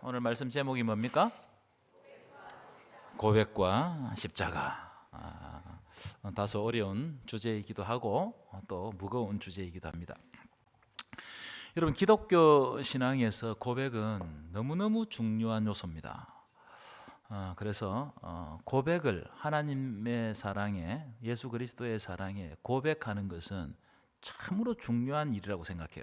오늘 말씀 제목이 뭡니까? 고백과 십자가. 다소 어려운 주제이기도 하고 또 무거운 주제이기도 합니다. 여러분, 기독교 신앙에서 고백은 너무너무 중요한 요소입니다. 그래서 고백을, 하나님의 사랑에, 예수 그리스도의 사랑에 고백하는 것은 참으로 중요한 일이라고 생각해요.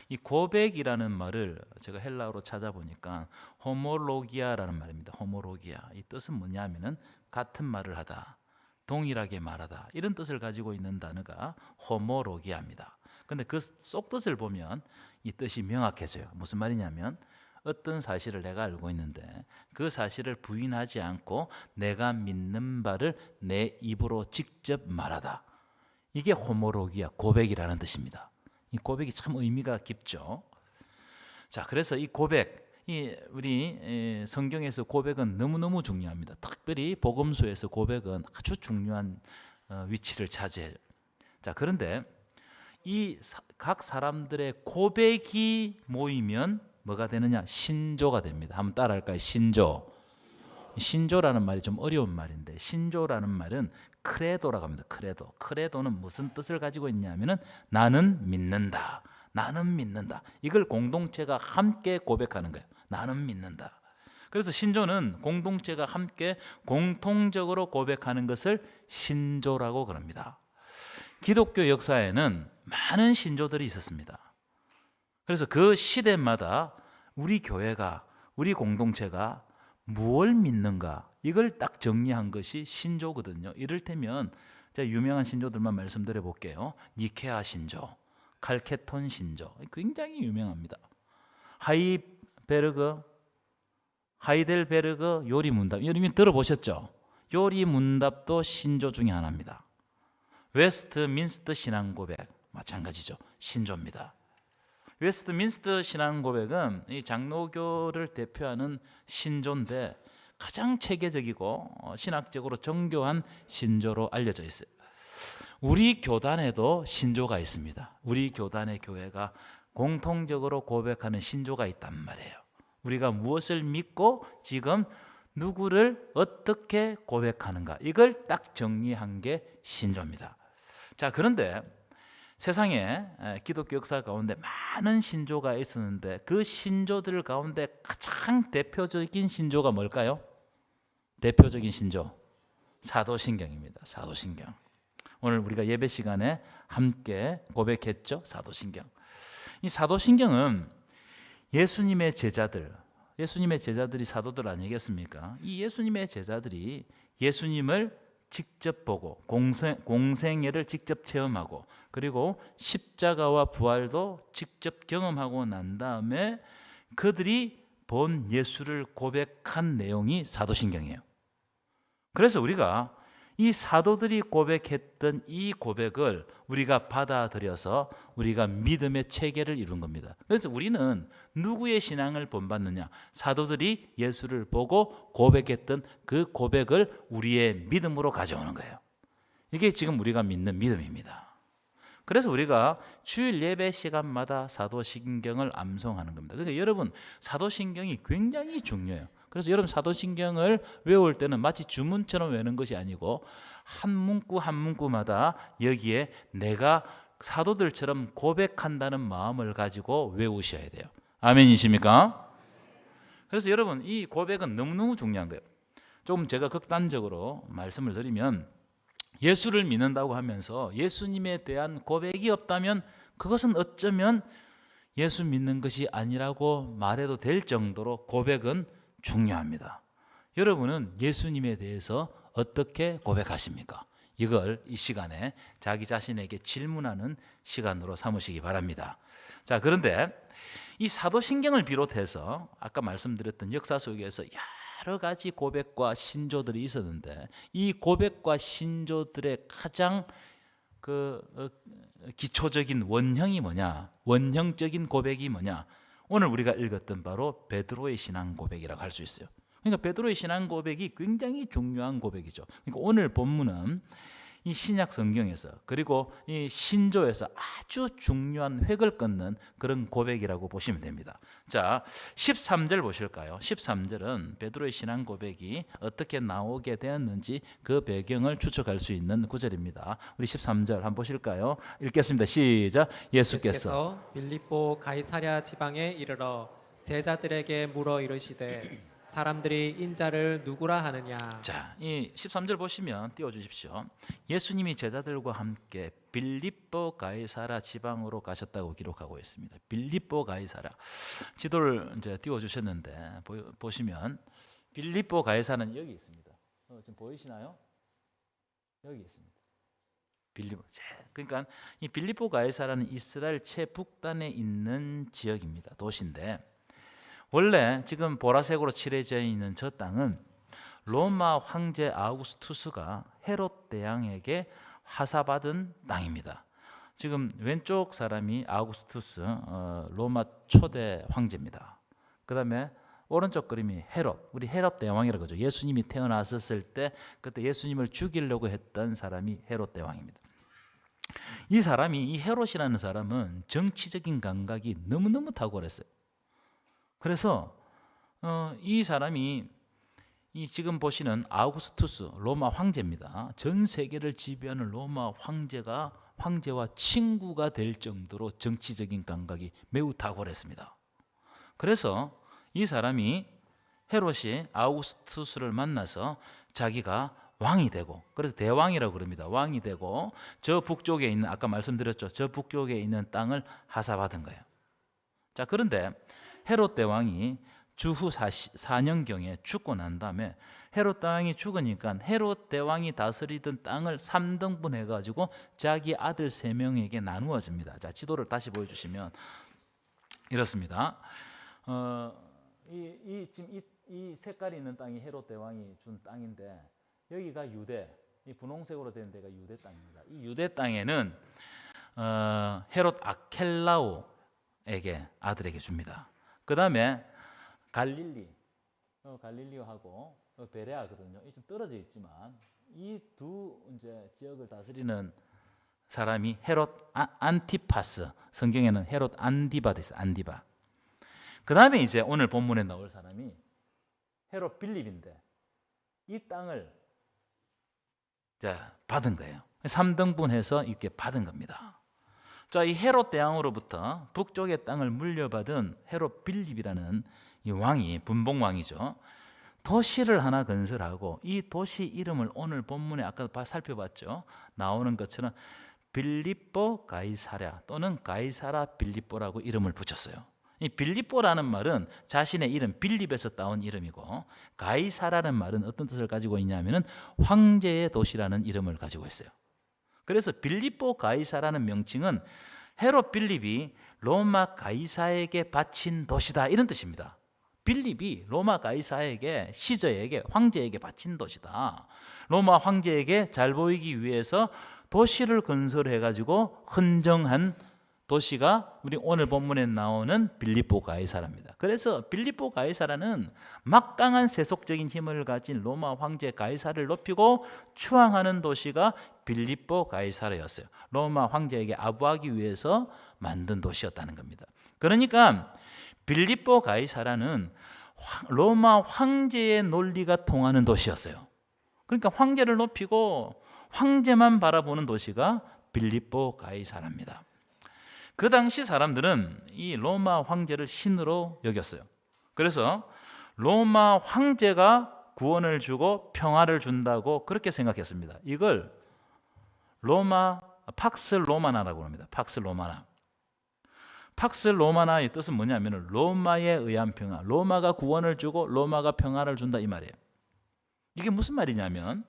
이 고백이라는 말을 제가 헬라어로 찾아보니까 호모로기아라는 말입니다. 호모로기아. 이 뜻은 뭐냐면은 같은 말을 하다, 동일하게 말하다, 이런 뜻을 가지고 있는 단어가 호모로기아입니다. 근데 그 속뜻을 보면 이 뜻이 명확해져요. 무슨 말이냐면 어떤 사실을 내가 알고 있는데 그 사실을 부인하지 않고 내가 믿는 바를 내 입으로 직접 말하다. 이게 호모로기아, 고백이라는 뜻입니다. 이 고백이 참 의미가 깊죠. 자, 그래서 이 고백, 우리 성경에서 고백은 너무너무 중요합니다. 특별히 복음서에서 고백은 아주 중요한 위치를 차지해요. 자, 그런데 이 각 사람들의 고백이 모이면 뭐가 되느냐? 신조가 됩니다. 한번 따라할까요? 신조. 신조라는 말이 좀 어려운 말인데, 신조라는 말은 크레도라고 합니다. 크레도. 크레도는 무슨 뜻을 가지고 있냐면은 나는 믿는다. 나는 믿는다. 이걸 공동체가 함께 고백하는 거예요. 나는 믿는다. 그래서 신조는 공동체가 함께 공통적으로 고백하는 것을 신조라고 그럽니다. 기독교 역사에는 많은 신조들이 있었습니다. 그래서 그 시대마다 우리 교회가, 우리 공동체가 무엇을 믿는가, 이걸 딱 정리한 것이 신조거든요. 이를테면 제가 유명한 신조들만 말씀드려 볼게요. 니케아 신조, 칼케톤 신조, 굉장히 유명합니다. 하이델베르그 요리문답, 이미 들어보셨죠? 요리문답도 신조 중에 하나입니다. 웨스트민스터 신앙고백, 마찬가지죠. 신조입니다. 웨스트민스터 신앙고백은 이 장로교를 대표하는 신조인데 가장 체계적이고 신학적으로 정교한 신조로 알려져 있어요. 우리 교단에도 신조가 있습니다. 우리 교단의 교회가 공통적으로 고백하는 신조가 있단 말이에요. 우리가 무엇을 믿고 지금 누구를 어떻게 고백하는가, 이걸 딱 정리한 게 신조입니다. 자, 그런데 세상에 기독교 역사 가운데 많은 신조가 있었는데 그 신조들 가운데 가장 대표적인 신조가 뭘까요? 대표적인 신조, 사도신경입니다. 사도신경. 오늘 우리가 예배 시간에 함께 고백했죠. 사도신경. 이 사도신경은 예수님의 제자들이 사도들 아니겠습니까? 이 예수님의 제자들이 예수님을 직접 보고 공생애를 직접 체험하고 그리고 십자가와 부활도 직접 경험하고 난 다음에 그들이 본 예수를 고백한 내용이 사도신경이에요. 그래서 우리가 이 사도들이 고백했던 이 고백을 우리가 받아들여서 우리가 믿음의 체계를 이룬 겁니다. 그래서 우리는 누구의 신앙을 본받느냐? 사도들이 예수를 보고 고백했던 그 고백을 우리의 믿음으로 가져오는 거예요. 이게 지금 우리가 믿는 믿음입니다. 그래서 우리가 주일 예배 시간마다 사도신경을 암송하는 겁니다. 그러니까 여러분, 사도신경이 굉장히 중요해요. 그래서 여러분, 사도신경을 외울 때는 마치 주문처럼 외우는 것이 아니고 한 문구 한 문구마다 여기에 내가 사도들처럼 고백한다는 마음을 가지고 외우셔야 돼요. 아멘이십니까? 그래서 여러분, 이 고백은 너무너무 중요한 거예요. 조금 제가 극단적으로 말씀을 드리면, 예수를 믿는다고 하면서 예수님에 대한 고백이 없다면 그것은 어쩌면 예수 믿는 것이 아니라고 말해도 될 정도로 고백은 중요합니다. 여러분은 예수님에 대해서 어떻게 고백하십니까? 이걸 이 시간에 자기 자신에게 질문하는 시간으로 삼으시기 바랍니다. 자, 그런데 이 사도신경을 비롯해서 아까 말씀드렸던 역사 속에서 여러 가지 고백과 신조들이 있었는데 이 고백과 신조들의 가장 기초적인 원형이 뭐냐? 원형적인 고백이 뭐냐? 오늘 우리가 읽었던 바로 베드로의 신앙 고백이라고 할 수 있어요. 그러니까 베드로의 신앙 고백이 굉장히 중요한 고백이죠. 그러니까 오늘 본문은 이 신약 성경에서 그리고 이 신조에서 아주 중요한 획을 긋는 그런 고백이라고 보시면 됩니다. 자, 13절 보실까요? 13절은 베드로의 신앙 고백이 어떻게 나오게 되었는지 그 배경을 추측할 수 있는 구절입니다. 우리 13절 한번 보실까요? 읽겠습니다. 시작. 예수께서 빌립보 가이사랴 지방에 이르러 제자들에게 물어 이르시되 사람들이 인자를 누구라 하느냐. 자, 이 13절 보시면 띄워 주십시오. 예수님이 제자들과 함께 빌립보 가이사랴 지방으로 가셨다고 기록하고 있습니다. 빌립보 가이사랴. 지도를 이제 띄워 주셨는데 보시면 빌립보 가이사랴는 여기 있습니다. 지금 보이시나요? 여기 있습니다. 빌립보. 그러니까 이 빌립보 가이사랴는 이스라엘 최북단에 있는 지역입니다. 도시인데 원래 지금 보라색으로 칠해져 있는 저 땅은 로마 황제 아우구스투스가 헤롯 대왕에게 하사받은 땅입니다. 지금 왼쪽 사람이 아우구스투스 로마 초대 황제입니다. 그 다음에 오른쪽 그림이 헤롯, 우리 헤롯 대왕이라고 하죠. 예수님이 태어났었을 때 그때 예수님을 죽이려고 했던 사람이 헤롯 대왕입니다. 이 사람이, 이 헤롯이라는 사람은 정치적인 감각이 너무너무 탁월했어요. 그래서 이 사람이 이 지금 보시는 아우구스투스 로마 황제입니다. 전 세계를 지배하는 로마 황제와 친구가 될 정도로 정치적인 감각이 매우 탁월했습니다. 그래서 이 사람이 헤롯이 아우구스투스를 만나서 자기가 왕이 되고, 그래서 대왕이라고 그럽니다. 왕이 되고 저 북쪽에 있는, 아까 말씀드렸죠, 저 북쪽에 있는 땅을 하사받은 거예요. 자, 그런데 헤롯 대왕이 주후 4년경에 죽고 난 다음에 헤롯 대왕이 죽으니까 헤롯 대왕이 다스리던 땅을 3등분 해가지고 자기 아들 3명에게 나누어집니다. 자, 지도를 다시 보여주시면 이렇습니다. 지금 이 색깔이 있는 땅이 헤롯 대왕이 준 땅인데 여기가 유대, 이 분홍색으로 된 데가 유대 땅입니다. 이 유대 땅에는 헤롯 아켈라오에게 아들에게 줍니다. 그 다음에 갈릴리하고 베레아거든요. 좀 떨어져 있지만 이 두 이제 지역을 다스리는 사람이 헤롯 안티파스, 성경에는 헤롯 안디바 됐어요. 안디바. 그 다음에 이제 오늘 본문에 나올 사람이 헤롯 빌립인데 이 땅을 받은 거예요. 3등분해서 이렇게 받은 겁니다. 자, 이 헤롯 대왕으로부터 북쪽의 땅을 물려받은 헤롯 빌립이라는 이 왕이, 분봉왕이죠, 도시를 하나 건설하고 이 도시 이름을 오늘 본문에 아까 살펴봤죠, 나오는 것처럼 빌립보 가이사랴 또는 가이사라 빌립보라고 이름을 붙였어요. 이 빌립보라는 말은 자신의 이름 빌립에서 따온 이름이고, 가이사라는 말은 어떤 뜻을 가지고 있냐면은 황제의 도시라는 이름을 가지고 있어요. 그래서 빌립보 가이사라는 명칭은 헤롯 빌립이 로마 가이사에게 바친 도시다, 이런 뜻입니다. 빌립이 로마 가이사에게, 시저에게, 황제에게 바친 도시다. 로마 황제에게 잘 보이기 위해서 도시를 건설해 가지고 헌정한 도시가 우리 오늘 본문에 나오는 빌립보 가이사라입니다. 그래서 빌립보 가이사라는 막강한 세속적인 힘을 가진 로마 황제 가이사를 높이고 추앙하는 도시가 빌립보 가이사라였어요. 로마 황제에게 아부하기 위해서 만든 도시였다는 겁니다. 그러니까 빌립보 가이사라는 로마 황제의 논리가 통하는 도시였어요. 그러니까 황제를 높이고 황제만 바라보는 도시가 빌립보 가이사라입니다. 그 당시 사람들은 이 로마 황제를 신으로 여겼어요. 그래서 로마 황제가 구원을 주고 평화를 준다고 그렇게 생각했습니다. 이걸 팍스 로마나라고 합니다. 팍스 로마나. 팍스 로마나의 뜻은 뭐냐면 로마에 의한 평화, 로마가 구원을 주고 로마가 평화를 준다, 이 말이에요. 이게 무슨 말이냐면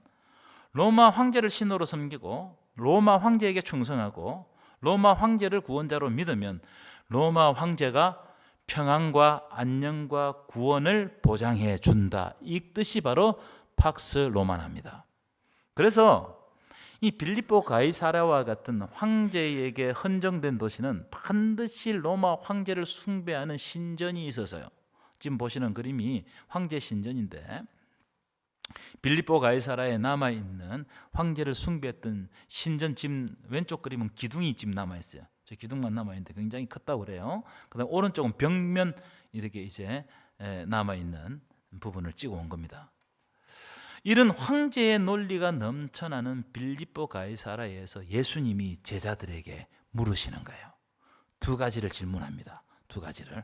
로마 황제를 신으로 섬기고 로마 황제에게 충성하고 로마 황제를 구원자로 믿으면 로마 황제가 평안과 안녕과 구원을 보장해 준다, 이 뜻이 바로 팍스 로마나입니다. 그래서 이 빌립보 가이사랴와 같은 황제에게 헌정된 도시는 반드시 로마 황제를 숭배하는 신전이 있어서요. 지금 보시는 그림이 황제 신전인데 빌립보 가이사라에 남아 있는 황제를 숭배했던 신전 집 왼쪽 그림은 기둥이 집 남아 있어요. 저 기둥만 남아 있는데 굉장히 컸다고 그래요. 그다음 오른쪽은 벽면 이렇게 이제 남아 있는 부분을 찍어 온 겁니다. 이런 황제의 논리가 넘쳐나는 빌립보 가이사라에서 예수님이 제자들에게 물으시는 거예요. 두 가지를 질문합니다. 두 가지를.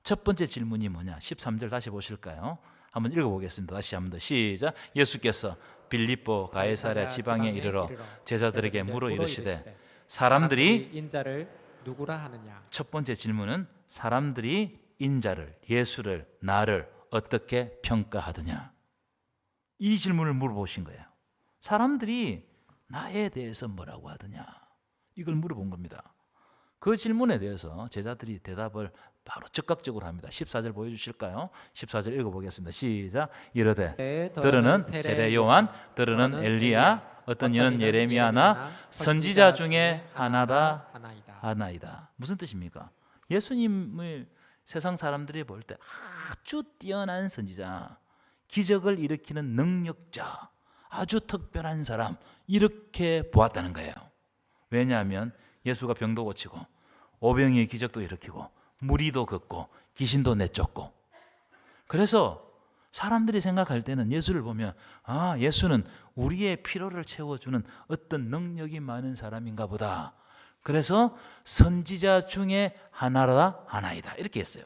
첫 번째 질문이 뭐냐? 13절 다시 보실까요? 한번 읽어보겠습니다. 다시 한번 더 시작. 예수께서 빌립보 가이사랴 지방에 이르러 제자들에게 물어 이르시되 사람들이 인자를 누구라 하느냐? 첫 번째 질문은 사람들이 인자를, 예수를, 나를 어떻게 평가하느냐? 이 질문을 물어보신 거예요. 사람들이 나에 대해서 뭐라고 하느냐? 이걸 물어본 겁니다. 그 질문에 대해서 제자들이 대답을 바로 즉각적으로 합니다. 14절 보여주실까요? 14절 읽어보겠습니다. 시작. 이르되 들으는 세례 요한, 들으는 엘리야, 어떤 이는 예레미야나 선지자 중에 하나이다. 무슨 뜻입니까? 예수님을 세상 사람들이 볼 때 아주 뛰어난 선지자, 기적을 일으키는 능력자, 아주 특별한 사람 이렇게 보았다는 거예요. 왜냐하면 예수가 병도 고치고 오병이의 기적도 일으키고 무리도 걷고 귀신도 내쫓고, 그래서 사람들이 생각할 때는 예수를 보면 예수는 우리의 필요를 채워주는 어떤 능력이 많은 사람인가 보다. 그래서 선지자 중에 하나이다 이렇게 했어요.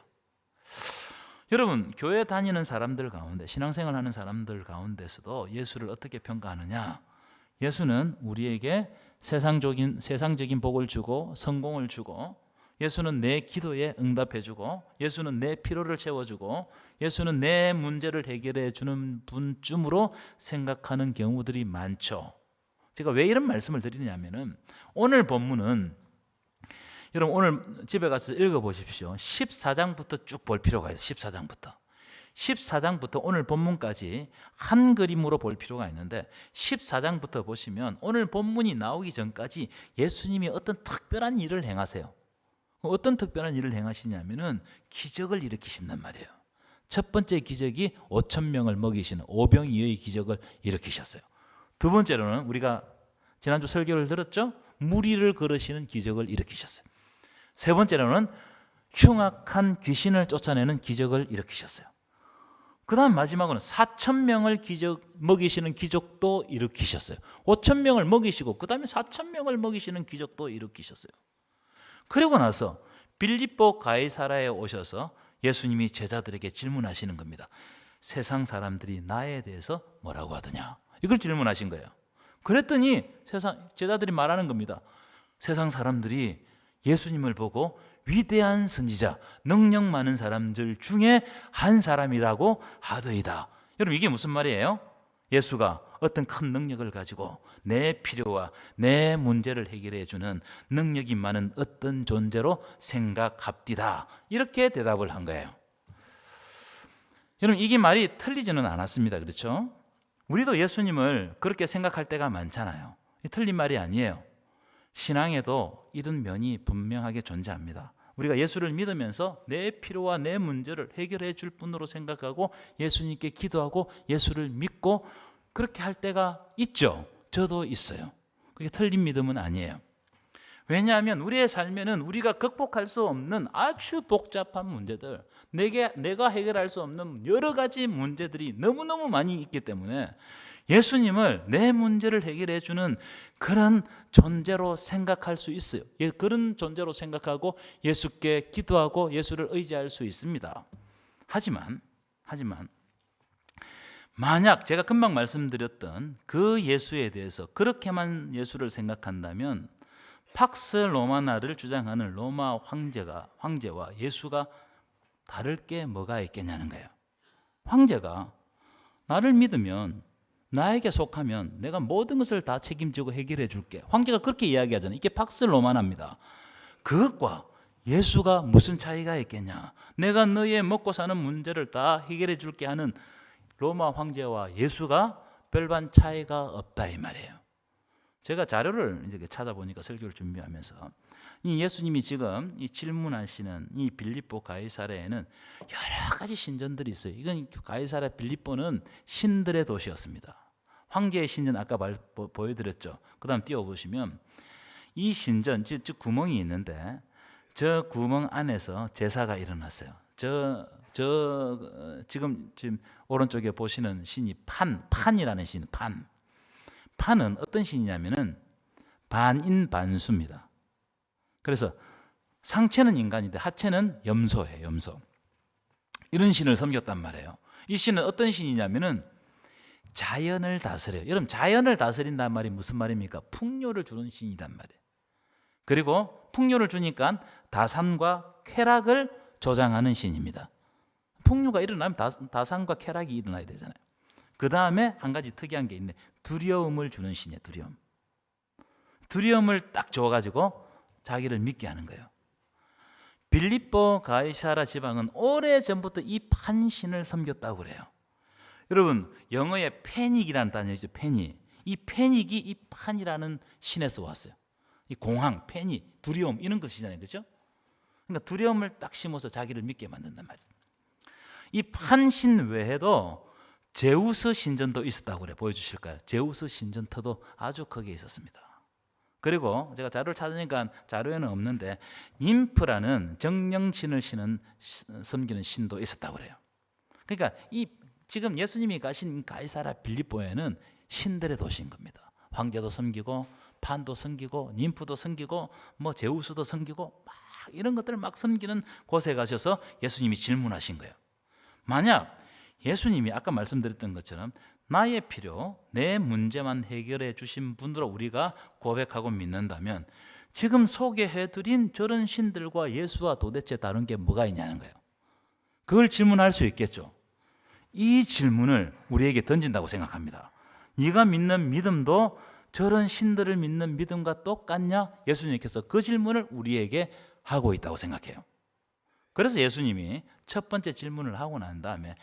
여러분, 교회 다니는 사람들 가운데, 신앙생활하는 사람들 가운데서도 예수를 어떻게 평가하느냐? 예수는 우리에게 세상적인 복을 주고 성공을 주고, 예수는 내 기도에 응답해주고, 예수는 내 필요를 채워주고, 예수는 내 문제를 해결해 주는 분쯤으로 생각하는 경우들이 많죠. 제가 왜 이런 말씀을 드리냐면은, 오늘 본문은 여러분 오늘 집에 가서 읽어보십시오. 14장부터 쭉 볼 필요가 있어요. 14장부터 오늘 본문까지 한 그림으로 볼 필요가 있는데, 14장부터 보시면 오늘 본문이 나오기 전까지 예수님이 어떤 특별한 일을 행하세요. 어떤 특별한 일을 행하시냐면은 기적을 일으키신단 말이에요. 첫 번째 기적이 5,000명을 먹이시는 오병이어의 기적을 일으키셨어요. 두 번째로는 우리가 지난주 설교를 들었죠? 무리를 걸으시는 기적을 일으키셨어요. 세 번째로는 흉악한 귀신을 쫓아내는 기적을 일으키셨어요. 그 다음 마지막으로는 4,000명을 먹이시는 기적도 일으키셨어요. 5,000명을 먹이시고 그 다음에 4,000명을 먹이시는 기적도 일으키셨어요. 그리고 나서 빌립보 가이사라에 오셔서 예수님이 제자들에게 질문하시는 겁니다. 세상 사람들이 나에 대해서 뭐라고 하더냐? 이걸 질문하신 거예요. 그랬더니 제자들이 말하는 겁니다. 세상 사람들이 예수님을 보고 위대한 선지자, 능력 많은 사람들 중에 한 사람이라고 하더이다. 여러분, 이게 무슨 말이에요? 예수가 어떤 큰 능력을 가지고 내 필요와 내 문제를 해결해 주는 능력이 많은 어떤 존재로 생각합디다. 이렇게 대답을 한 거예요. 여러분, 이게 말이 틀리지는 않았습니다. 그렇죠? 우리도 예수님을 그렇게 생각할 때가 많잖아요. 틀린 말이 아니에요. 신앙에도 이런 면이 분명하게 존재합니다. 우리가 예수를 믿으면서 내 필요와 내 문제를 해결해 줄 분으로 생각하고 예수님께 기도하고 예수를 믿고 그렇게 할 때가 있죠. 저도 있어요. 그게 틀린 믿음은 아니에요. 왜냐하면 우리의 삶에는 우리가 극복할 수 없는 아주 복잡한 문제들, 내가 해결할 수 없는 여러 가지 문제들이 너무너무 많이 있기 때문에 예수님을 내 문제를 해결해 주는 그런 존재로 생각할 수 있어요. 그런 존재로 생각하고 예수께 기도하고 예수를 의지할 수 있습니다. 하지만 만약 제가 금방 말씀드렸던 그 예수에 대해서 그렇게만 예수를 생각한다면 팍스 로마나를 주장하는 로마 황제와 예수가 다를 게 뭐가 있겠냐는 거예요. 황제가 나를 믿으면, 나에게 속하면 내가 모든 것을 다 책임지고 해결해 줄게. 황제가 그렇게 이야기하잖아요. 이게 팍스 로마나입니다. 그것과 예수가 무슨 차이가 있겠냐? 내가 너의 먹고 사는 문제를 다 해결해 줄게 하는 로마 황제와 예수가 별반 차이가 없다 이 말이에요. 제가 자료를 이제 찾아보니까 설교를 준비하면서 이 예수님이 지금 이 질문하시는 이 빌립보 가이사랴에는 여러 가지 신전들이 있어요. 이건 가이사랴 빌립보는 신들의 도시였습니다. 황제의 신전 아까 보여드렸죠. 그 다음 띄워보시면 이 신전, 즉 구멍이 있는데 저 구멍 안에서 제사가 일어났어요. 지금 오른쪽에 보시는 신이 판이라는 신, 판은 어떤 신이냐면은 반인반수입니다. 그래서 상체는 인간인데 하체는 염소예요. 염소. 이런 신을 섬겼단 말이에요. 이 신은 어떤 신이냐면은 자연을 다스려요. 여러분, 자연을 다스린단 말이 무슨 말입니까? 풍요를 주는 신이란 말이에요. 그리고 풍요를 주니까 다산과 쾌락을 조장하는 신입니다. 풍요가 일어나면 다산과 쾌락이 일어나야 되잖아요. 그 다음에 한 가지 특이한 게 있네. 두려움을 주는 신이에요. 두려움을 딱 줘가지고 자기를 믿게 하는 거예요. 빌립보 가이사랴 지방은 오래전부터 이 판신을 섬겼다고 그래요. 여러분, 영어에 패닉이라는 단어이죠. 패닉. 이 패닉이 이 판이라는 신에서 왔어요. 이 공황, 패닉, 두려움 이런 것이잖아요. 그렇죠? 그러니까 두려움을 딱 심어서 자기를 믿게 만든단 말이에요. 이 판신 외에도 제우스 신전도 있었다고 그래요. 보여주실까요? 제우스 신전터도 아주 크게 있었습니다. 그리고 제가 자료를 찾으니까 자료에는 없는데 님프라는 정령신을 섬기는 신도 있었다고 그래요. 그러니까 이 지금 예수님이 가신 가이사랴 빌립보에는 신들의 도시인 겁니다. 황제도 섬기고 판도 섬기고 님프도 섬기고 뭐 제우스도 섬기고 막 이런 것들을 막 섬기는 곳에 가셔서 예수님이 질문하신 거예요. 만약 예수님이 아까 말씀드렸던 것처럼 나의 필요, 내 문제만 해결해 주신 분으로 우리가 고백하고 믿는다면 지금 소개해드린 저런 신들과 예수와 도대체 다른 게 뭐가 있냐는 거예요. 그걸 질문할 수 있겠죠. 이 질문을 우리에게 던진다고 생각합니다. 네가 믿는 믿음도 저런 신들을 믿는 믿음과 똑같냐? 예수님께서 그 질문을 우리에게 하고 있다고 생각해요. 그래서 예수님이 첫 번째 질문을 하고 난 다음에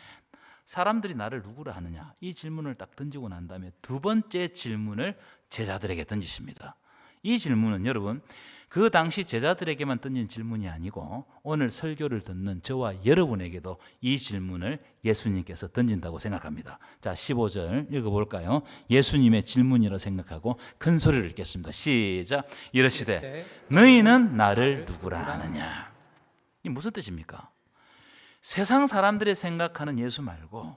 사람들이 나를 누구라 하느냐? 이 질문을 딱 던지고 난 다음에 두 번째 질문을 제자들에게 던지십니다. 이 질문은 여러분 그 당시 제자들에게만 던진 질문이 아니고 오늘 설교를 듣는 저와 여러분에게도 이 질문을 예수님께서 던진다고 생각합니다. 자, 15절 읽어볼까요? 예수님의 질문이라 생각하고 큰 소리를 읽겠습니다. 시작. 이르시되 너희는 나를 누구라 하느냐? 이 무슨 뜻입니까? 세상 사람들이 생각하는 예수 말고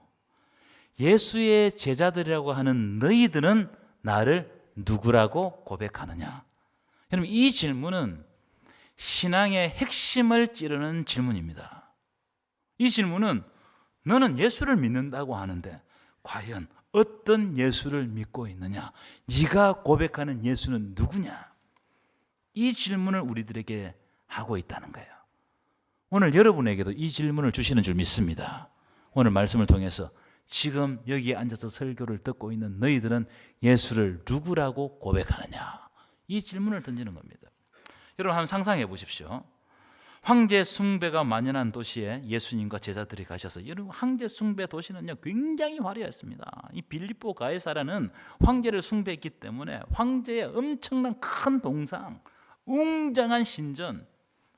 예수의 제자들이라고 하는 너희들은 나를 누구라고 고백하느냐? 여러분, 이 질문은 신앙의 핵심을 찌르는 질문입니다. 이 질문은 너는 예수를 믿는다고 하는데 과연 어떤 예수를 믿고 있느냐? 네가 고백하는 예수는 누구냐? 이 질문을 우리들에게 하고 있다는 거예요. 오늘 여러분에게도 이 질문을 주시는 줄 믿습니다. 오늘 말씀을 통해서 지금 여기에 앉아서 설교를 듣고 있는 너희들은 예수를 누구라고 고백하느냐? 이 질문을 던지는 겁니다. 여러분 한번 상상해 보십시오. 황제 숭배가 만연한 도시에 예수님과 제자들이 가셔서, 여러분 황제 숭배 도시는요 굉장히 화려했습니다. 이 빌립보 가이사랴는 황제를 숭배했기 때문에 황제의 엄청난 큰 동상, 웅장한 신전,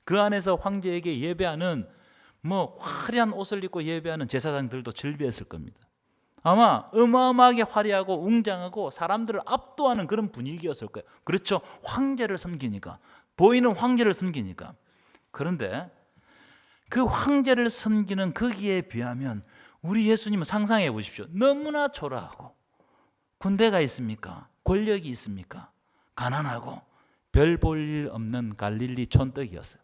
그 안에서 황제에게 예배하는 뭐 화려한 옷을 입고 예배하는 제사장들도 즐비했을 겁니다. 아마 어마어마하게 화려하고 웅장하고 사람들을 압도하는 그런 분위기였을 거예요. 그렇죠. 황제를 섬기니까, 보이는 황제를 섬기니까. 그런데 그 황제를 섬기는 거기에 비하면 우리 예수님은 상상해 보십시오. 너무나 초라하고, 군대가 있습니까? 권력이 있습니까? 가난하고 별 볼 일 없는 갈릴리 촌떡이었어요.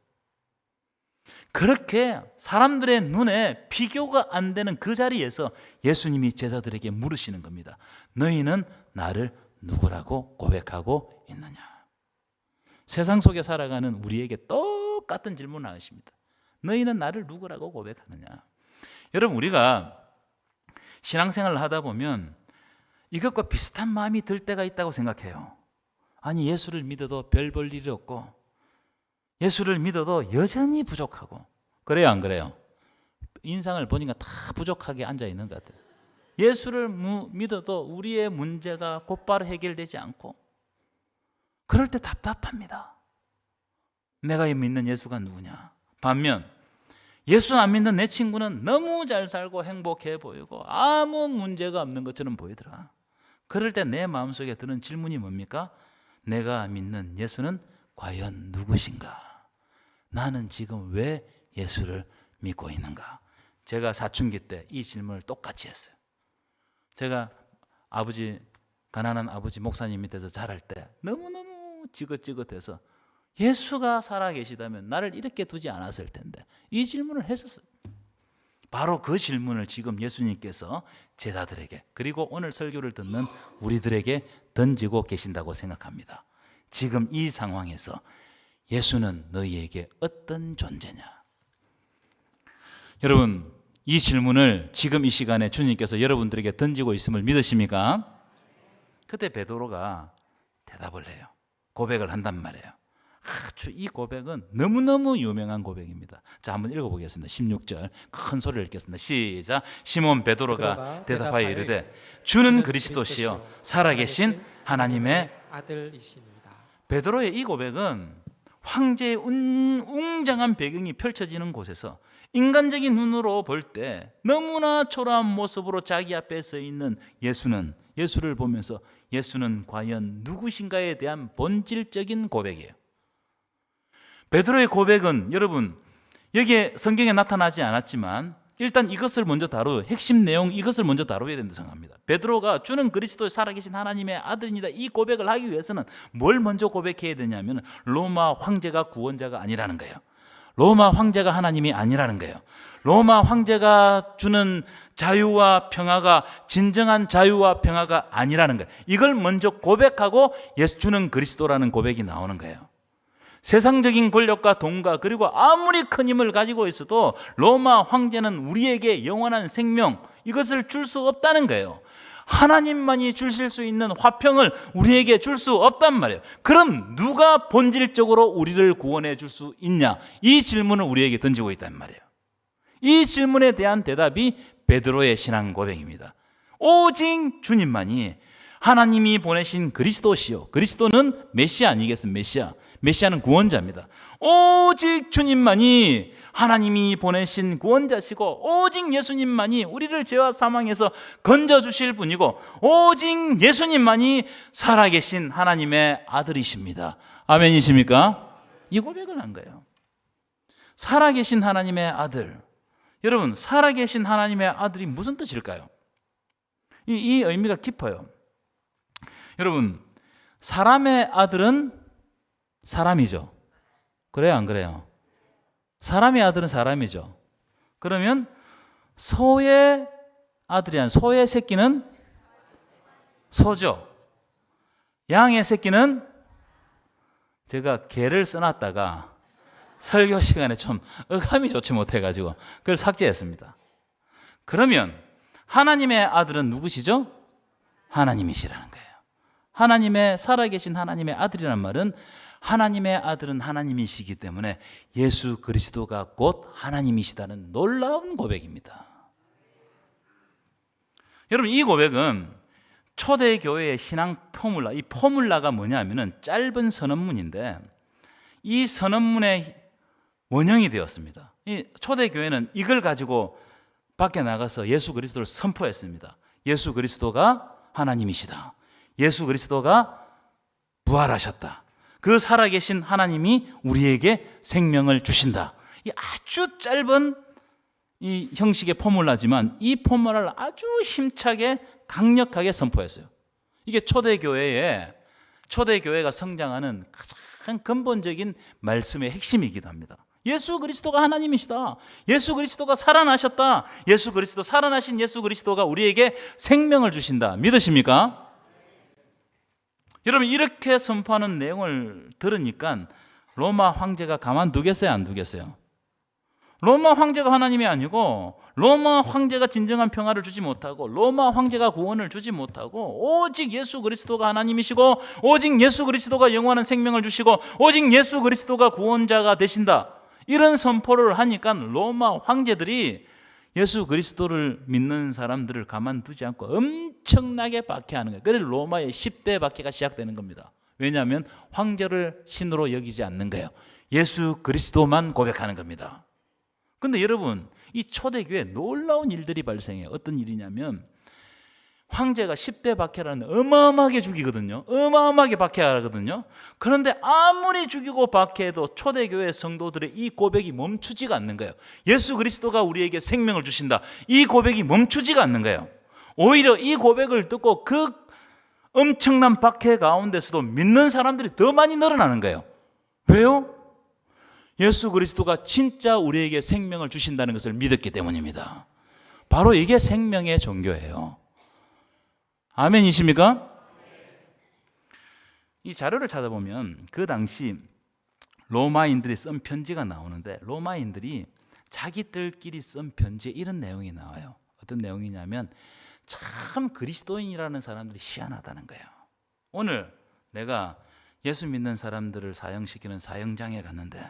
그렇게 사람들의 눈에 비교가 안 되는 그 자리에서 예수님이 제자들에게 물으시는 겁니다. 너희는 나를 누구라고 고백하고 있느냐? 세상 속에 살아가는 우리에게 똑같은 질문을 하십니다. 너희는 나를 누구라고 고백하느냐? 여러분, 우리가 신앙생활을 하다 보면 이것과 비슷한 마음이 들 때가 있다고 생각해요. 아니, 예수를 믿어도 별 볼 일이 없고, 예수를 믿어도 여전히 부족하고. 그래요, 안 그래요? 인상을 보니까 다 부족하게 앉아 있는 것 같아요. 예수를 믿어도 우리의 문제가 곧바로 해결되지 않고, 그럴 때 답답합니다. 내가 믿는 예수가 누구냐? 반면 예수 안 믿는 내 친구는 너무 잘 살고 행복해 보이고 아무 문제가 없는 것처럼 보이더라. 그럴 때 내 마음속에 드는 질문이 뭡니까? 내가 믿는 예수는 과연 누구신가? 나는 지금 왜 예수를 믿고 있는가? 제가 사춘기 때 이 질문을 똑같이 했어요. 제가 가난한 아버지 목사님 밑에서 자랄 때 너무너무 지긋지긋해서 예수가 살아계시다면 나를 이렇게 두지 않았을 텐데 이 질문을 했었어요. 바로 그 질문을 지금 예수님께서 제자들에게 그리고 오늘 설교를 듣는 우리들에게 던지고 계신다고 생각합니다. 지금 이 상황에서 예수는 너희에게 어떤 존재냐? 여러분, 이 질문을 지금 이 시간에 주님께서 여러분들에게 던지고 있음을 믿으십니까? 그때 베드로가 대답을 해요. 고백을 한단 말이에요. 이 고백은 너무너무 유명한 고백입니다. 자, 한번 읽어보겠습니다. 16절 큰 소리를 읽겠습니다. 시작. 시몬 베드로가 대답하여 이르되 주는 그리스도시요 살아계신 하나님의 아들이십니다. 베드로의 이 고백은 황제의 웅장한 배경이 펼쳐지는 곳에서 인간적인 눈으로 볼 때 너무나 초라한 모습으로 자기 앞에 서 있는 예수를 보면서 예수는 과연 누구신가에 대한 본질적인 고백이에요. 베드로의 고백은 여러분 여기에 성경에 나타나지 않았지만 일단 이것을 먼저 핵심 내용 이것을 먼저 다루어야 된다고 생각합니다. 베드로가 주는 그리스도 살아계신 하나님의 아들입니다. 이 고백을 하기 위해서는 뭘 먼저 고백해야 되냐면 로마 황제가 구원자가 아니라는 거예요. 로마 황제가 하나님이 아니라는 거예요. 로마 황제가 주는 자유와 평화가 진정한 자유와 평화가 아니라는 거예요. 이걸 먼저 고백하고 예수 주는 그리스도라는 고백이 나오는 거예요. 세상적인 권력과 돈과 그리고 아무리 큰 힘을 가지고 있어도 로마 황제는 우리에게 영원한 생명 이것을 줄 수 없다는 거예요. 하나님만이 주실 수 있는 화평을 우리에게 줄 수 없단 말이에요. 그럼 누가 본질적으로 우리를 구원해 줄 수 있냐? 이 질문을 우리에게 던지고 있단 말이에요. 이 질문에 대한 대답이 베드로의 신앙 고백입니다. 오직 주님만이 하나님이 보내신 그리스도시요. 그리스도는 메시아 아니겠습니까? 메시아는 구원자입니다. 오직 주님만이 하나님이 보내신 구원자시고 오직 예수님만이 우리를 죄와 사망에서 건져주실 분이고 오직 예수님만이 살아계신 하나님의 아들이십니다. 아멘이십니까? 이 고백을 한 거예요. 살아계신 하나님의 아들. 여러분, 살아계신 하나님의 아들이 무슨 뜻일까요? 이 의미가 깊어요. 여러분, 사람의 아들은 사람이죠. 그래요, 안 그래요? 사람의 아들은 사람이죠. 그러면 소의 아들이 소의 새끼는 소죠. 양의 새끼는 제가 개를 써놨다가 설교 시간에 좀 어감이 좋지 못해가지고 그걸 삭제했습니다. 그러면 하나님의 아들은 누구시죠? 하나님이시라는 거예요. 하나님의 살아계신 하나님의 아들이라는 말은 하나님의 아들은 하나님이시기 때문에 예수 그리스도가 곧 하나님이시다는 놀라운 고백입니다. 여러분, 이 고백은 초대교회의 신앙 포뮬라, 이 포뮬라가 뭐냐면은 짧은 선언문인데 이 선언문의 원형이 되었습니다. 이 초대교회는 이걸 가지고 밖에 나가서 예수 그리스도를 선포했습니다. 예수 그리스도가 하나님이시다. 예수 그리스도가 부활하셨다. 그 살아계신 하나님이 우리에게 생명을 주신다. 이 아주 짧은 이 형식의 포뮬라지만 이 포뮬라를 아주 힘차게 강력하게 선포했어요. 이게 초대교회가 성장하는 가장 근본적인 말씀의 핵심이기도 합니다. 예수 그리스도가 하나님이시다. 예수 그리스도가 살아나셨다. 살아나신 예수 그리스도가 우리에게 생명을 주신다. 믿으십니까? 여러분, 이렇게 선포하는 내용을 들으니까 로마 황제가 가만두겠어요, 안 두겠어요? 로마 황제가 하나님이 아니고 로마 황제가 진정한 평화를 주지 못하고 로마 황제가 구원을 주지 못하고 오직 예수 그리스도가 하나님이시고 오직 예수 그리스도가 영원한 생명을 주시고 오직 예수 그리스도가 구원자가 되신다. 이런 선포를 하니까 로마 황제들이 예수 그리스도를 믿는 사람들을 가만두지 않고 엄청나게 박해하는 거예요. 그래서 로마의 10대 박해가 시작되는 겁니다. 왜냐하면 황제를 신으로 여기지 않는 거예요. 예수 그리스도만 고백하는 겁니다. 그런데 여러분, 이 초대교회에 놀라운 일들이 발생해요. 어떤 일이냐면 황제가 10대 박해라는 어마어마하게 죽이거든요. 어마어마하게 박해하거든요. 그런데 아무리 죽이고 박해해도 초대교회 성도들의 이 고백이 멈추지가 않는 거예요. 예수 그리스도가 우리에게 생명을 주신다. 이 고백이 멈추지가 않는 거예요. 오히려 이 고백을 듣고 그 엄청난 박해 가운데서도 믿는 사람들이 더 많이 늘어나는 거예요. 왜요? 예수 그리스도가 진짜 우리에게 생명을 주신다는 것을 믿었기 때문입니다. 바로 이게 생명의 종교예요. 아멘이십니까? 이 자료를 찾아보면 그 당시 로마인들이 쓴 편지가 나오는데 로마인들이 자기들끼리 쓴 편지에 이런 내용이 나와요. 어떤 내용이냐면 참 그리스도인이라는 사람들이 희한하다는 거예요. 오늘 내가 예수 믿는 사람들을 사형시키는 사형장에 갔는데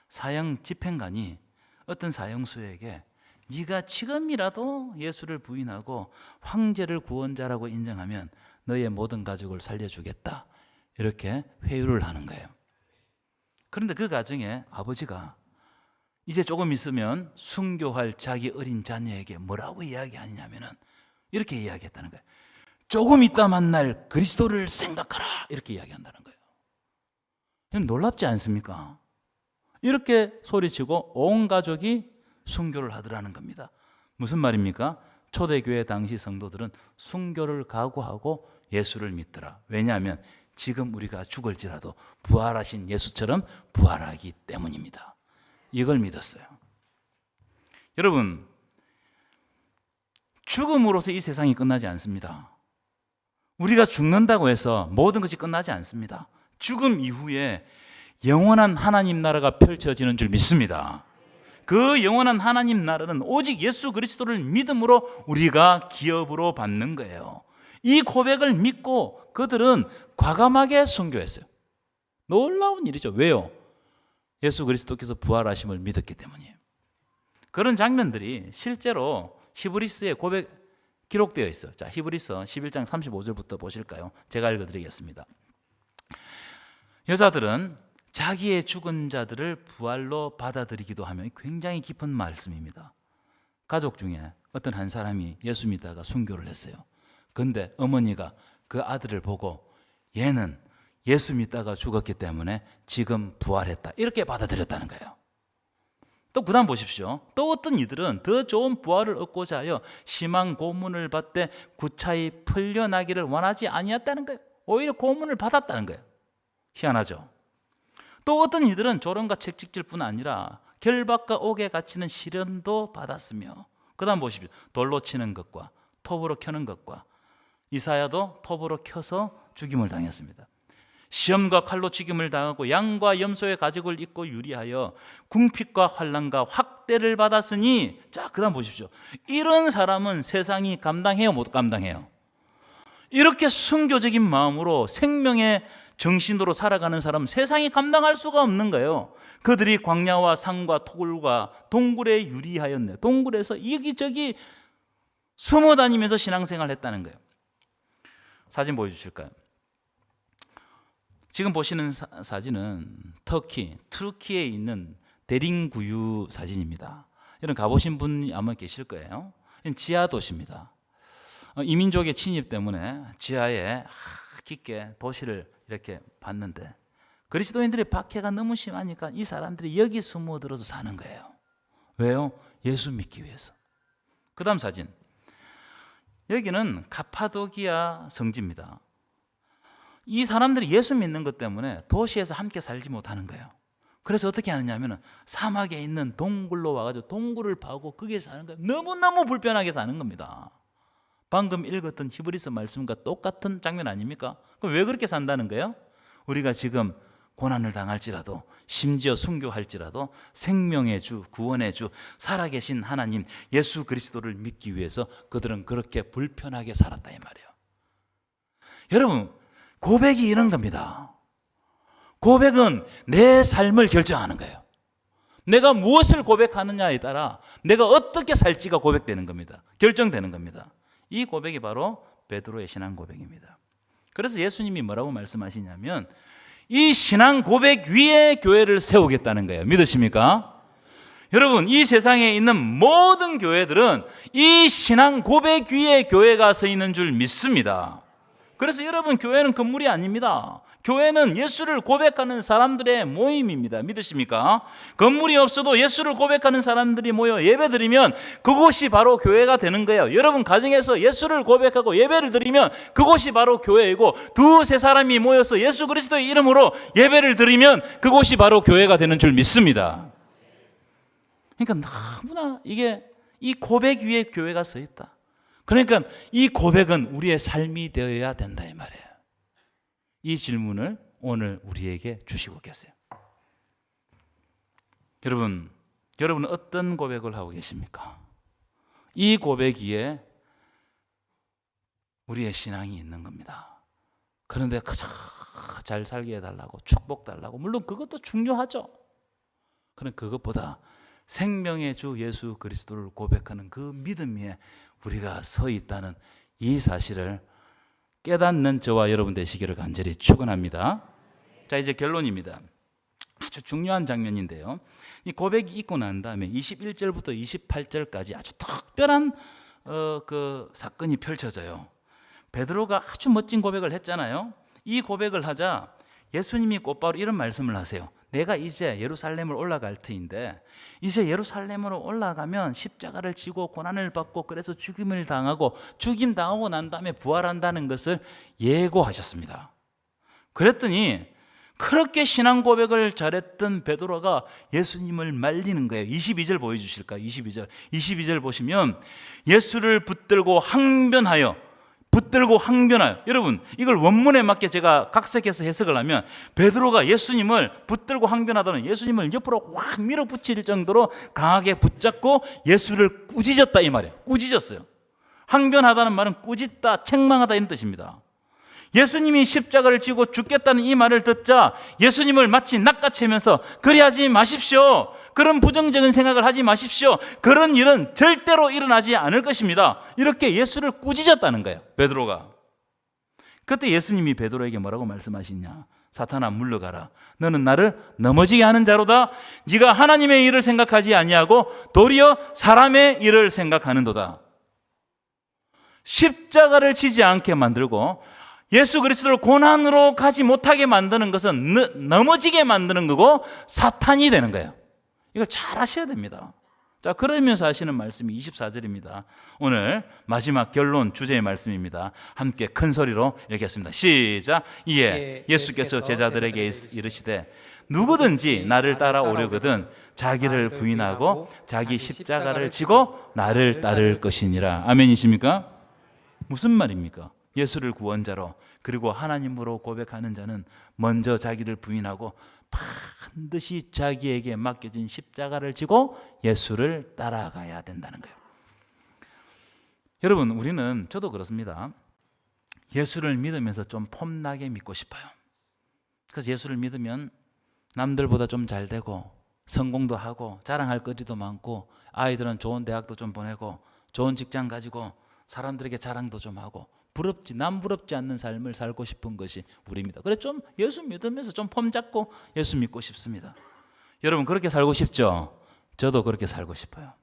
사형 집행관이 어떤 사형수에게 네가 지금이라도 예수를 부인하고 황제를 구원자라고 인정하면 너의 모든 가족을 살려주겠다, 이렇게 회유를 하는 거예요. 그런데 그 가정에 아버지가 이제 조금 있으면 순교할 자기 어린 자녀에게 뭐라고 이야기하냐면은 이렇게 이야기했다는 거예요. 조금 있다 만날 그리스도를 생각하라, 이렇게 이야기한다는 거예요. 놀랍지 않습니까? 이렇게 소리치고 온 가족이 순교를 하더라는 겁니다. 무슨 말입니까? 초대교회 당시 성도들은 순교를 각오하고 예수를 믿더라. 왜냐하면 지금 우리가 죽을지라도 부활하신 예수처럼 부활하기 때문입니다. 이걸 믿었어요. 여러분, 죽음으로서 이 세상이 끝나지 않습니다. 우리가 죽는다고 해서 모든 것이 끝나지 않습니다. 죽음 이후에 영원한 하나님 나라가 펼쳐지는 줄 믿습니다. 그 영원한 하나님 나라는 오직 예수 그리스도를 믿음으로 우리가 기업으로 받는 거예요. 이 고백을 믿고 그들은 과감하게 순교했어요. 놀라운 일이죠. 왜요? 예수 그리스도께서 부활하심을 믿었기 때문이에요. 그런 장면들이 실제로 히브리서의 고백 기록되어 있어요. 자, 히브리서 11장 35절부터 보실까요? 제가 읽어드리겠습니다. 여자들은 자기의 죽은 자들을 부활로 받아들이기도 하며, 굉장히 깊은 말씀입니다. 가족 중에 어떤 한 사람이 예수 믿다가 순교를 했어요. 그런데 어머니가 그 아들을 보고 얘는 예수 믿다가 죽었기 때문에 지금 부활했다, 이렇게 받아들였다는 거예요. 또 그 다음 보십시오. 또 어떤 이들은 더 좋은 부활을 얻고자 하여 심한 고문을 받되 구차히 풀려나기를 원하지 아니했다는 거예요. 오히려 고문을 받았다는 거예요. 희한하죠. 또 어떤 이들은 조롱과 채찍질 뿐 아니라 결박과 옥에 갇히는 시련도 받았으며, 그 다음 보십시오. 돌로 치는 것과 톱으로 켜는 것과, 이사야도 톱으로 켜서 죽임을 당했습니다. 시험과 칼로 죽임을 당하고 양과 염소의 가죽을 입고 유리하여 궁핍과 환난과 확대를 받았으니, 자, 그 다음 보십시오. 이런 사람은 세상이 감당해요, 못 감당해요? 이렇게 순교적인 마음으로 생명의 정신으로 살아가는 사람은 세상이 감당할 수가 없는 거예요. 그들이 광야와 산과 토굴과 동굴에 유리하였네. 동굴에서 여기저기 숨어 다니면서 신앙생활을 했다는 거예요. 사진 보여주실까요? 지금 보시는 사진은 터키에 있는 데린구유 사진입니다. 이런 가보신 분이 아마 계실 거예요. 지하 도시입니다. 이민족의 침입 때문에 지하에 깊게 도시를 이렇게 봤는데 그리스도인들의 박해가 너무 심하니까 이 사람들이 여기 숨어들어서 사는 거예요. 왜요? 예수 믿기 위해서. 그 다음 사진. 여기는 카파도기아 성지입니다. 이 사람들이 예수 믿는 것 때문에 도시에서 함께 살지 못하는 거예요. 그래서 어떻게 하느냐면 사막에 있는 동굴로 와가지고 동굴을 파고 거기에 사는 거예요. 너무너무 불편하게 사는 겁니다. 방금 읽었던 히브리서 말씀과 똑같은 장면 아닙니까? 그럼 왜 그렇게 산다는 거예요? 우리가 지금 고난을 당할지라도, 심지어 순교할지라도 생명의 주, 구원의 주, 살아계신 하나님 예수 그리스도를 믿기 위해서 그들은 그렇게 불편하게 살았다, 이 말이에요. 여러분, 고백이 이런 겁니다. 고백은 내 삶을 결정하는 거예요. 내가 무엇을 고백하느냐에 따라 내가 어떻게 살지가 고백되는 겁니다. 결정되는 겁니다. 이 고백이 바로 베드로의 신앙 고백입니다. 그래서 예수님이 뭐라고 말씀하시냐면 이 신앙 고백 위에 교회를 세우겠다는 거예요. 믿으십니까? 여러분, 이 세상에 있는 모든 교회들은 이 신앙 고백 위에 교회가 서 있는 줄 믿습니다. 그래서 여러분, 교회는 건물이 아닙니다. 교회는 예수를 고백하는 사람들의 모임입니다. 믿으십니까? 건물이 없어도 예수를 고백하는 사람들이 모여 예배드리면 그곳이 바로 교회가 되는 거예요. 여러분 가정에서 예수를 고백하고 예배를 드리면 그곳이 바로 교회이고, 두세 사람이 모여서 예수 그리스도의 이름으로 예배를 드리면 그곳이 바로 교회가 되는 줄 믿습니다. 그러니까 너무나 이 고백 위에 교회가 서 있다. 그러니까 이 고백은 우리의 삶이 되어야 된다 이 말이에요. 이 질문을 오늘 우리에게 주시고 계세요. 여러분은 어떤 고백을 하고 계십니까? 이 고백 위에 우리의 신앙이 있는 겁니다. 그런데 가장 잘 살게 해달라고, 축복 달라고, 물론 그것도 중요하죠. 그런데 그것보다 생명의 주 예수 그리스도를 고백하는 그 믿음 위에 우리가 서 있다는 이 사실을 깨닫는 저와 여러분 되시기를 간절히 축원합니다. 자, 이제 결론입니다. 아주 중요한 장면인데요. 이 고백이 있고 난 다음에 21절부터 28절까지 아주 특별한 그 사건이 펼쳐져요. 베드로가 아주 멋진 고백을 했잖아요. 이 고백을 하자 예수님이 곧바로 이런 말씀을 하세요. 내가 이제 예루살렘을 올라갈 터인데 이제 예루살렘으로 올라가면 십자가를 지고 고난을 받고 그래서 죽임을 당하고 죽임 당하고 난 다음에 부활한다는 것을 예고하셨습니다. 그랬더니 그렇게 신앙 고백을 잘했던 베드로가 예수님을 말리는 거예요. 22절 보여주실까요? 22절 보시면 예수를 붙들고 항변하여, 여러분 이걸 원문에 맞게 제가 각색해서 해석을 하면 베드로가 예수님을 붙들고 항변하다는 예수님을 옆으로 확 밀어붙일 정도로 강하게 붙잡고 예수를 꾸짖었다 이 말이에요. 꾸짖었어요. 항변하다는 말은 꾸짖다, 책망하다 이런 뜻입니다. 예수님이 십자가를 지고 죽겠다는 이 말을 듣자 예수님을 마치 낚아채면서 그리하지 마십시오. 그런 부정적인 생각을 하지 마십시오. 그런 일은 절대로 일어나지 않을 것입니다. 이렇게 예수를 꾸짖었다는 거예요, 베드로가. 그때 예수님이 베드로에게 뭐라고 말씀하시냐? 사탄아 물러가라. 너는 나를 넘어지게 하는 자로다. 네가 하나님의 일을 생각하지 아니하고 도리어 사람의 일을 생각하는도다. 십자가를 지지 않게 만들고 예수 그리스도를 고난으로 가지 못하게 만드는 것은 넘어지게 만드는 거고 사탄이 되는 거예요. 이걸 잘 아셔야 됩니다. 자, 그러면서 하시는 말씀이 24절입니다. 오늘 마지막 결론 주제의 말씀입니다. 함께 큰 소리로 읽겠습니다. 시작. 이에 예수께서 제자들에게 이르시되 누구든지 나를 따라오려거든 자기를 부인하고 자기 십자가를 지고 나를 따를 것이니라. 아멘이십니까? 무슨 말입니까? 예수를 구원자로 그리고 하나님으로 고백하는 자는 먼저 자기를 부인하고 반드시 자기에게 맡겨진 십자가를 지고 예수를 따라가야 된다는 거예요. 여러분, 저도 그렇습니다. 예수를 믿으면서 좀 폼나게 믿고 싶어요. 그래서 예수를 믿으면 남들보다 좀 잘 되고 성공도 하고 자랑할 거리도 많고 아이들은 좋은 대학도 좀 보내고 좋은 직장 가지고 사람들에게 자랑도 좀 하고 남 부럽지 않는 삶을 살고 싶은 것이 우리입니다. 그래 좀 예수 믿으면서 좀 폼 잡고 예수 믿고 싶습니다. 여러분 그렇게 살고 싶죠? 저도 그렇게 살고 싶어요.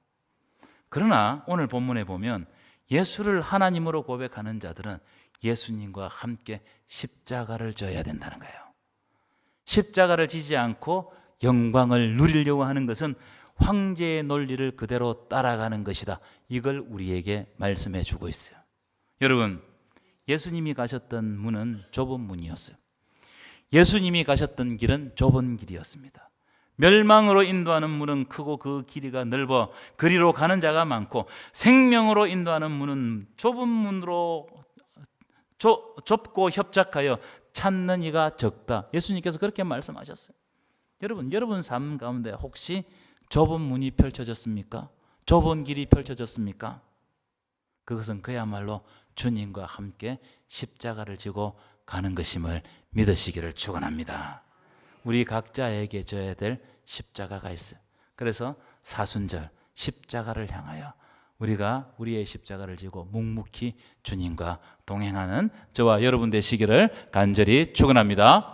그러나 오늘 본문에 보면 예수를 하나님으로 고백하는 자들은 예수님과 함께 십자가를 져야 된다는 거예요. 십자가를 지지 않고 영광을 누리려고 하는 것은 황제의 논리를 그대로 따라가는 것이다. 이걸 우리에게 말씀해 주고 있어요. 여러분, 예수님이 가셨던 문은 좁은 문이었어요. 예수님이 가셨던 길은 좁은 길이었습니다. 멸망으로 인도하는 문은 크고 그 길이가 넓어 그리로 가는 자가 많고 생명으로 인도하는 문은 좁은 문으로 좁고 협착하여 찾는 이가 적다. 예수님께서 그렇게 말씀하셨어요. 여러분 삶 가운데 혹시 좁은 문이 펼쳐졌습니까? 좁은 길이 펼쳐졌습니까? 그것은 그야말로 주님과 함께 십자가를 지고 가는 것임을 믿으시기를 축원합니다. 우리 각자에게 져야 될 십자가가 있어요. 그래서 사순절 십자가를 향하여 우리가 우리의 십자가를 지고 묵묵히 주님과 동행하는 저와 여러분 되시기를 간절히 축원합니다.